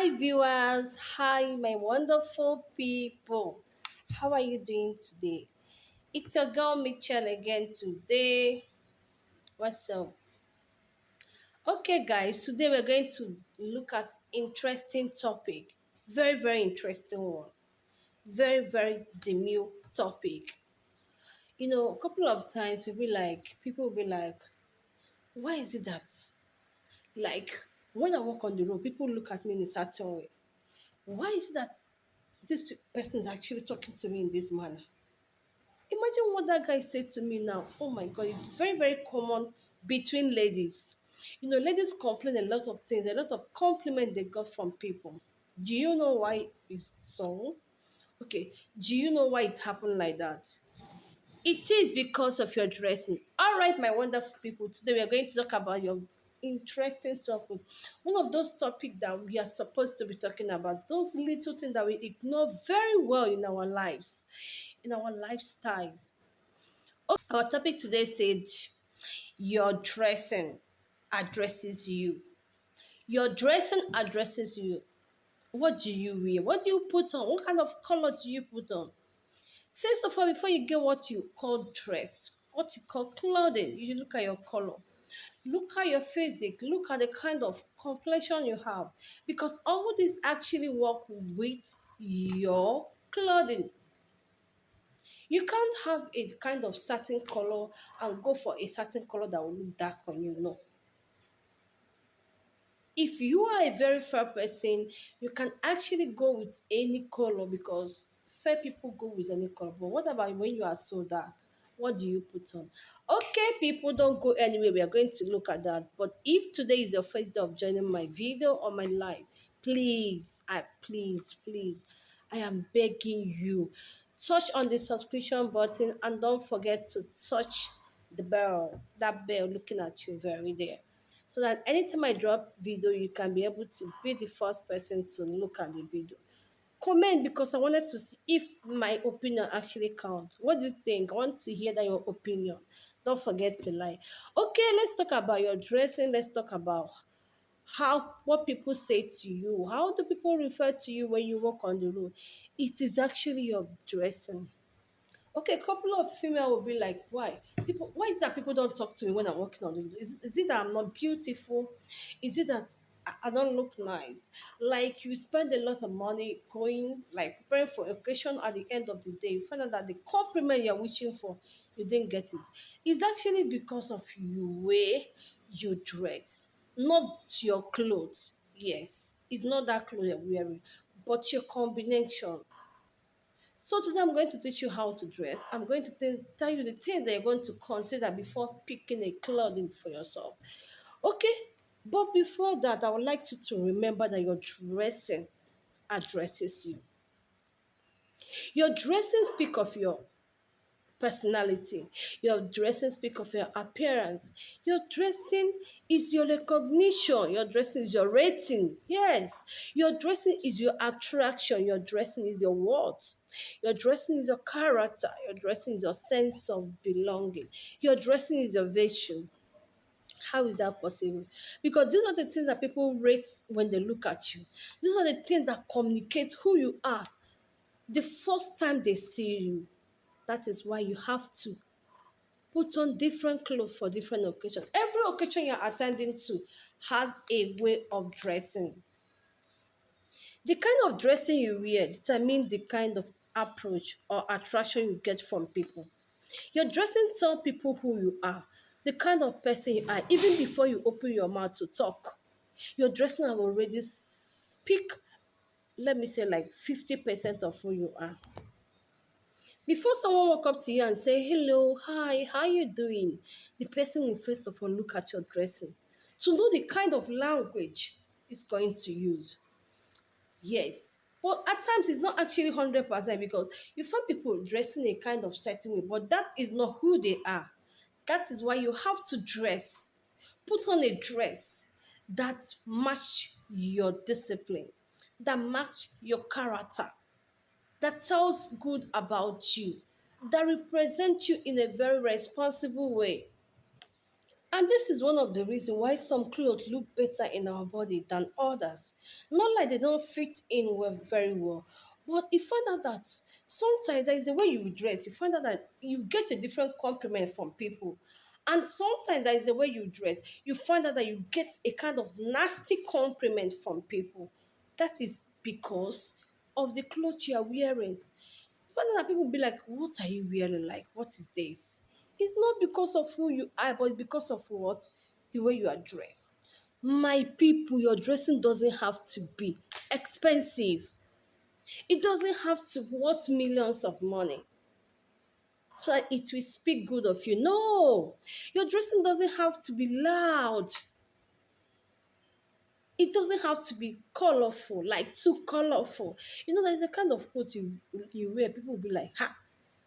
Hi, viewers. Hi, my wonderful people. How are you doing today? It's your girl Mitchell again today. What's up? Okay, guys. Today we're going to look at interesting topic. Very interesting one. Very demure topic. A couple of times people will be like, why is it that like when I walk on the road, people look at me in a certain way? Why is it that this person is actually talking to me in this manner? Imagine what that guy said to me now. Oh my God, it's very common between ladies. Ladies complain a lot of things, a lot of compliment they got from people. Do you know why it's so? Okay, do you know why it happened like that? It is because of your dressing. All right, my wonderful people. Today we are going to talk about your interesting topic. One of those topics that we are supposed to be talking about. Those little things that we ignore very well in our lives, in our lifestyles. Our topic today said your dressing addresses you. Your dressing addresses you. What do you wear? What do you put on? What kind of color do you put on? First of all, before you get what you call dress, what you call clothing, you should look at your color. Look at your physique. Look at the kind of complexion you have. Because all this actually work with your clothing. You can't have a kind of certain color and go for a certain color that will look dark on you. No. If you are a very fair person, you can actually go with any color because fair people go with any color. But what about when you are so dark? What do you put on? Okay, people, don't go anywhere. We are going to look at that. But if today is your first day of joining my video or my live, please, I am begging you, touch on the subscription button and don't forget to touch the bell, that bell looking at you very there, so that anytime I drop video, you can be able to be the first person to look at the video. Comment because I wanted to see if my opinion actually counts. What do you think? I want to hear that your opinion. Don't forget to like. Okay, let's talk about your dressing. Let's talk about how what people say to you. How do people refer to you when you walk on the road? It is actually your dressing. Okay, a couple of female will be like, why is that people don't talk to me when I'm walking on the road? Is it that I'm not beautiful? Is it that I don't look nice? Like you spend a lot of money going like preparing for occasion, at the end of the day, you find out that the compliment you're wishing for, you didn't get it. It's actually because of you way you dress, not your clothes. Yes, it's not that clothes you're wearing, but your combination. So today I'm going to teach you how to dress. I'm going to tell you the things that you're going to consider before picking a clothing for yourself. Okay? But before that, I would like you to remember that your dressing addresses you. Your dressing speak of your personality. Your dressing speak of your appearance. Your dressing is your recognition. Your dressing is your rating. Yes. Your dressing is your attraction. Your dressing is your words. Your dressing is your character. Your dressing is your sense of belonging. Your dressing is your vision. How is that possible? Because these are the things that people rate when they look at you. These are the things that communicate who you are the first time they see you. That is why you have to put on different clothes for different occasions. Every occasion you're attending to has a way of dressing. The kind of dressing you wear determines the kind of approach or attraction you get from people. Your dressing tells people who you are, the kind of person you are, even before you open your mouth to talk. Your dressing have already speak, let me say like 50% of who you are. Before someone walk up to you and say, hello, hi, how you doing? The person will first of all look at your dressing to know the kind of language it's going to use. Yes. But at times it's not actually 100% because you find people dressing a kind of certain way, but that is not who they are. That is why you have to dress. Put on a dress that match your discipline, that match your character, that tells good about you, that represents you in a very responsible way. And this is one of the reasons why some clothes look better in our body than others. Not like they don't fit in well, very well, but you find out that sometimes there is a way you dress. You find out that you get a different compliment from people. And sometimes there is a way you dress. You find out that you get a kind of nasty compliment from people. That is because of the clothes you are wearing. But then people be like, what are you wearing? Like, what is this? It's not because of who you are, but because of what? The way you are dressed. My people, your dressing doesn't have to be expensive. It doesn't have to worth millions of money so that it will speak good of you. No, your dressing doesn't have to be loud. It doesn't have to be colorful, like too colorful. There's a kind of clothes you wear, people will be like, ha,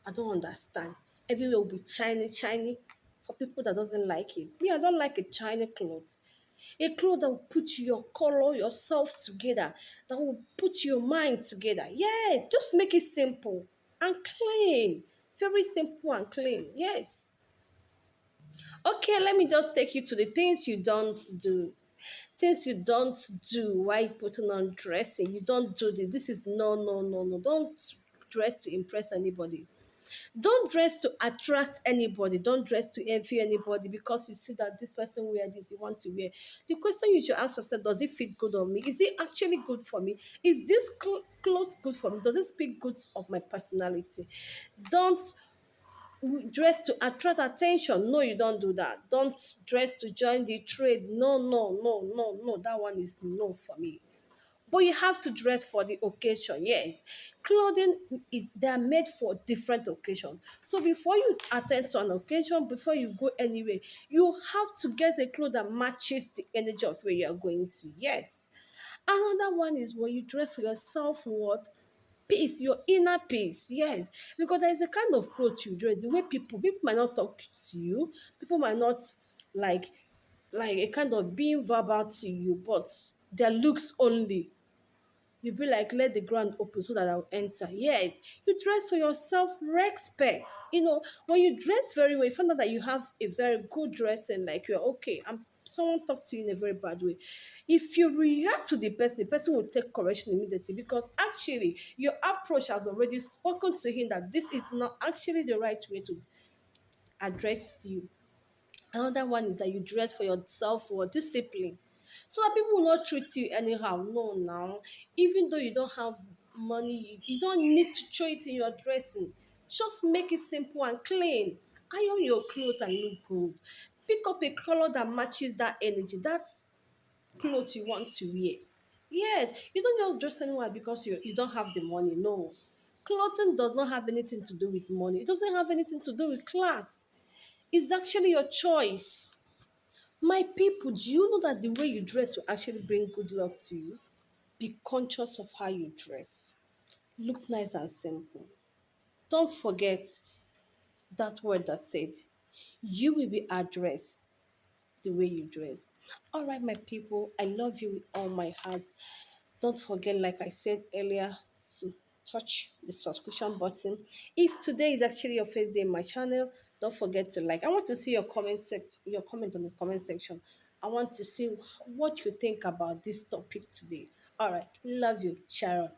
I don't understand. Everywhere will be shiny, shiny. For people that doesn't like it. Me, I don't like a shiny clothes. A cloth that will put your color, yourself together, that will put your mind together. Yes, just make it simple and clean. Very simple and clean. Yes. Okay, let me just take you to the things you don't do. Things you don't do while putting on dressing. You don't do this. This is no, no, no, no. Don't dress to impress anybody. Don't dress to attract anybody. Don't dress to envy anybody because you see that this person wear this, you want to wear. The question you should ask yourself, does it fit good on me? Is it actually good for me? Is this clothes good for me? Does it speak good of my personality? Don't dress to attract attention. No, you don't do that. Don't dress to join the trade. No, no, no, no, no. That one is no for me. But you have to dress for the occasion. Yes, clothing is they are made for different occasions. So before you attend to an occasion, before you go anywhere, you have to get a clothes that matches the energy of where you are going to. Yes. Another one is when you dress for your self-worth, peace, your inner peace. Yes, because there is a kind of clothes you dress. The way people might not talk to you, people might not like like a kind of being verbal to you, but their looks only. You be like, let the ground open so that I'll enter. Yes, you dress for your self-respect. When you dress very well, you find out that you have a very good dressing, like you're okay. And someone talk to you in a very bad way. If you react to the person will take correction immediately because actually your approach has already spoken to him that this is not actually the right way to address you. Another one is that you dress for yourself or discipline. So that people will not treat you anyhow. No, now. Even though you don't have money, you don't need to show it in your dressing. Just make it simple and clean. Iron your clothes and look good. Pick up a color that matches that energy, that clothes you want to wear. Yes, you don't just dress anywhere because you don't have the money. No. Clothing does not have anything to do with money. It doesn't have anything to do with class. It's actually your choice. My people, do you know that the way you dress will actually bring good luck to you? Be conscious of how you dress. Look nice and simple. Don't forget that word that said, you will be addressed the way you dress. All right, my people, I love you with all my heart. Don't forget, like I said earlier, to touch the subscription button. If today is actually your first day in my channel, don't forget to like. I want to see your comment on the comment section. I want to see what you think about this topic today. All right, love you, Sharon.